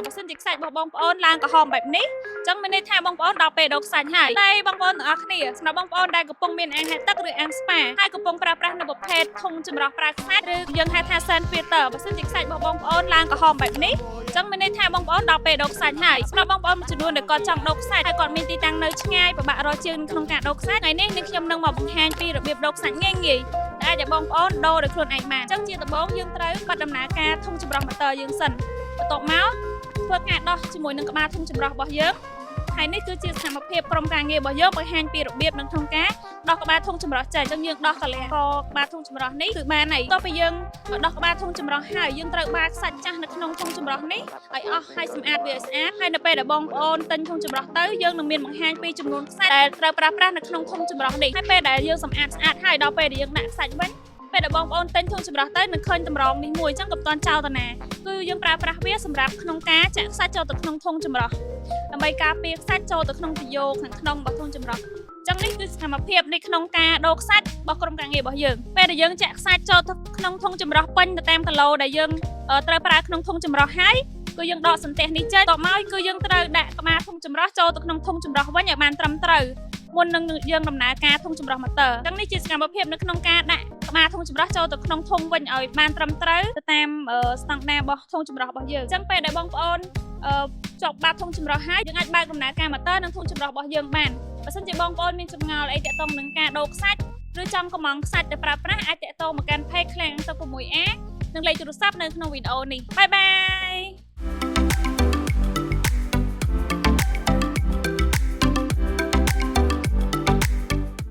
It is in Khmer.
បើសិនជាខ្សាច់របស់បងប្អូនឡើងក្រហមបែបនេះអញ្ចឹងមានន័យថាបងប្អូនដល់ពេលដកខ្សាច់ហើយតែបងប្អូនទាំងអស់គ្នាសម្រាប់បងប្អូនដែលកំពុងមានអាងហែកទឹកឬអាងស្ប៉ាហើយកំពុងប្រើប្រាស់នៅប្រភេទធុងចម្រោះប្រើខ្សាច់ឬយើងហៅថា sand filter បើសិនជាខ្សាច់របស់បងប្អូនឡើងក្រហមបែបនេះអញ្ចឹងមានន័យថាបងប្អូនដល់ពេលដកខ្សាច់ហើយសម្រាប់បងប្អូនមួយចំនួនដែលគាត់ចង់ដកខ្សាច់ហើយគាត់មានទីតាំងនៅឆ្ងាយពិបាករកជើងក្នុងការដកខ្សាច់ថ្ងៃនេះខ្ញុំនឹងមកបង្ហាញពីរបៀបដកខ្សាច់ងាយៗដែលអាចឲ្យបងប្អូនដូរដោយខ្លួនឯងបានអញ្ចឹងជាដំបូងយើងត្រូវបិទដំណើរការធុងចម្រោះម៉ូទ័រយើងសិនបន្ទាប់មកធ្វើការដោះជាមួយនឹងក្បាលធុងចម្រោះរបស់យើងហើយនេះគឺជាសកម្មភាពក្រុមការងាររបស់យើងបង្ហាញពីរបៀបនិងក្នុងការដោះក្បាលធុងចម្រោះចេញអញ្ចឹងយើងដោះកលះកក្បាលធុងចម្រោះនេះគឺបានហើយបន្ទាប់ពីយើងដោះក្បាលធុងចម្រោះហើយយើងត្រូវបាចខ្សាច់ចាស់នៅក្នុងធុងចម្រោះនេះឲ្យអស់ហើយសម្អាតវាឲ្យស្អាតហើយនៅពេលដែលបងប្អូនទិញធុងចម្រោះទៅយើងនឹងមានបង្ហាញពីចំនួនខ្សាច់ដែលត្រូវប្រើប្រាស់នៅក្នុងធុងចម្រោះនេះហើយពេលដែលយើងសម្អាតស្អាតហើយដល់ពេលដែលយើងដាក់ខ្សាច់វិញពេលដែលបងប្អូនទិញធុងចម្រោះទៅនឹងឃើញតម្រងនេះមួយអញ្ចឹងក៏មិនទាន់ចោលទៅណាគឺយើងប្រើប្រាស់វាសម្រាប់ក្នុងការចាក់ខ្សាច់ចូលទៅក្នុងធុងចម្រោះដើម្បីការពារខ្សាច់ចូលទៅក្នុងទុយោខាងក្នុងរបស់ធុងចម្រោះអញ្ចឹងនេះគឺសកម្មភាពនៃក្នុងការដូរខ្សាច់របស់ក្រុមការងាររបស់យើងពេលដែលយើងចាក់ខ្សាច់ចូលទៅក្នុងធុងចម្រោះពេញទៅតាមគីឡូដែលយើងត្រូវប្រើក្នុងធុងចម្រោះហើយគឺយើងដកសន្ទះនេះចេញតមកគឺយើងត្រូវដាក់ក្បាលធុងចម្រោះចូលទៅក្នុងធុងចម្រោះវិញឲ្យបានត្រឹមត្រូវមុននឹងយើងដំណើរការធុងចម្រោះម៉ូទ័រអញ្ចឹងនេះជាសកម្មភាពនៅក្នុងការដាក់ក្បាលធុងចម្រោះចូលទៅក្នុងធុងវិញឲ្យបានត្រឹមត្រូវទៅតាមស្តង់ដាររបស់ធុងចម្រោះរបស់យើងអញ្ចឹងពេលដែលបងប្អូនចប់បាតធុងចម្រោះហើយយើងអាចបើកដំណើរការម៉ូទ័រនិងធុងចម្រោះរបស់យើងបានបើសិនជាបងប្អូនមានចម្ងល់អីទាក់ទងនឹងការដូរខ្សាច់ឬចង់កម្មង់ខ្សាច់ទៅប្រើប្រាស់អាចទាក់ទងមកកាន់ Page ឃ្លាំងទឹក 6A និងលេខទូរស័ព្ទនៅក្នុងវីដេអូនេះបាយបាយ